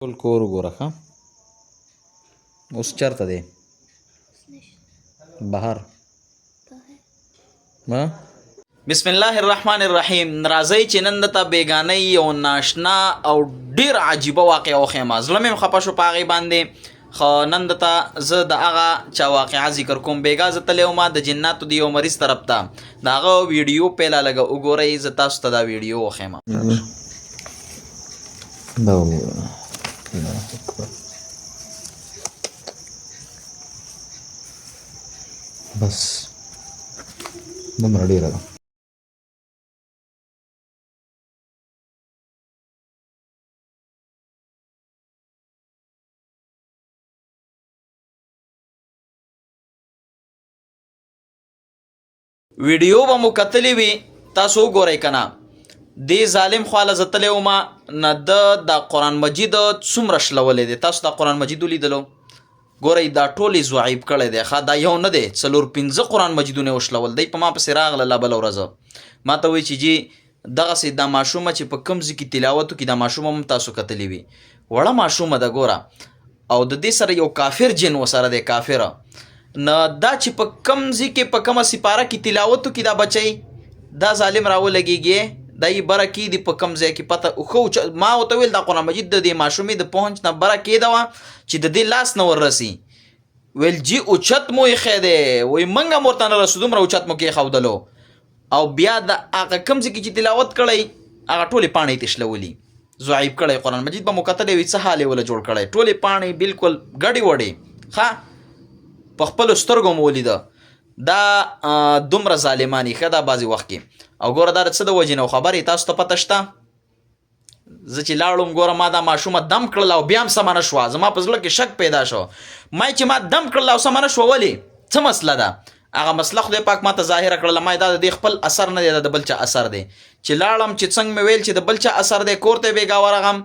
ټول کور وګوره ښه. اوس چېرته دی؟ بهر. بسم الله الرحمن الرحیم. راځئ چې نن درته بیګانۍ یو ناشنا او ډېر عجیبه واقعه وښیم. زړه مې خفه شو په هغې باندې، خو نن درته زه د هغه چا واقعه ذکر کوم. بیګا زه تللی وم د جناتو د یو مریض طرف ته، د هغه ویډیو پیله لږه وګورئ. زه تاسو ته دا ویډیو وښیم. دا وګوره، بس دومره ډېره ده. ویډیو به مو کتلی وي، تاسو وګورئ که نه. دې ظالم خواله زه تللی وم، نه د قرآن مجید څومره شلولی دی. تاسو دا قرآن مجید ولیدلو؟ ګورئ دا ټول یې ضعیف کړی دی. ښه دا یو نه دی، 4-5 قرآن مجیدونه یې وشلول. دی په ما پسې راغله لا بله ورځ، ما ته وایي چې جی دغسې دا ماشومه چې په کوم ځای کې تلاوت وکړي، دا ماشومه هم تاسو کتلی وي. وړه ماشومه ده ګوره، او د دې سره یو کافر جن ورسره دی، کافره. نه دا چې په کوم ځای کې په کومه سپاره کې تلاوت وکړي دا بچی، دا ظالم راولګېږي، دا یې بره کېږدي په کوم ځای کې پته ښه. ما ورته ویل دا قرآن مجید د دې ماشومې د پهنچ نه بره کېده وه چې د دې لاس نه وررسي. ویل جی اوچت مو ایښی دی، وایي موږ هم ورته نه رسو، دومره اوچت مو کېښودلو. او بیا د هغه کوم ځای کې چې تلاوت کړی هغه ټولې پاڼې یې تشلولي، ضعیف کړی. قرآن مجید به مو کتلی وي څه حال یې وله جوړ کړی، ټولې پاڼې بالکل ګډې وډې. ښه په خپلو سترګو مو ولیده. دا دومره ظالمانې ښه دا بعضې وخت کې. او ګوره دا د څه د وجې نه و خبرې تاسو ته پته شته؟ زه چې لاړم ګوره ما دا ماشومه دم کړل او بیا هم سمه نه شوه. زما په زړه کې شک پیدا شو، ما چې ما دم کړل او سمه نه شوه، ولې څه مسله ده؟ هغه مسله خدای پاک ما ته ظاهره کړله. ما دا د دې خپل اثر نه دی، دا د بل چا اثر دی. چې لاړم چې څنګه مې ویل چې د بل چا اثر دی، کور ته بیګا ورغم،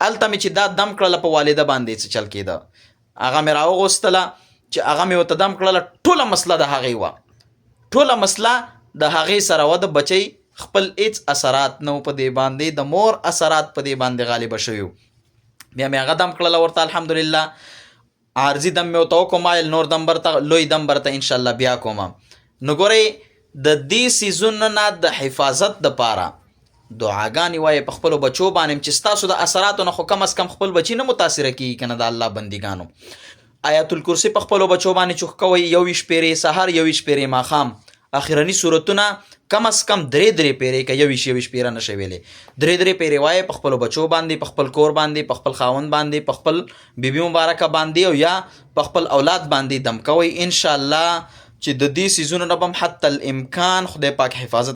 هلته مې چې دا دم کړله په والده باندې څه چل کېده. هغه مې راوغوستله چې هغه مې ورته دم کړله، ټوله مسله د هغې وه، ټوله مسله د هغې سره وه. د بچی خپل هېڅ اثرات نه و په دې باندې، د مور اثرات په دې باندې غالبه شوي وو. بیا مې هغه دم کړله ورته، الحمدلله عارضي دم مې ورته وکړم، نور دم برته لوی دم برته انشاءالله بیا کوم. نو ګورئ د دې څیزونو نه د حفاظت دپاره دعاګانې وایې په خپلو بچو باندې، چې ستاسو د اثراتو نه خو کم از کم خپل بچي نه متاثره کېږي که نه د الله بندګانو. آیت الکرسي په خپلو بچو باندې چوخ کوئ، 21 پیرې سهار، 21 پیرې ماښام. اخرني صورتونه کم از کم 3 پیرې که 21 پیره نشئ ویلی، 3 پیرې وایې په خپلو بچو باندې، په خپل کور باندې، په خپل خاوند باندې، په خپل بیبي مبارکه باندې، او یا په خپل اولاد باندې دم کوئ. انشاءالله چې د دې څیزونو نه به هم حتی الامکان خدای پاک حفاظت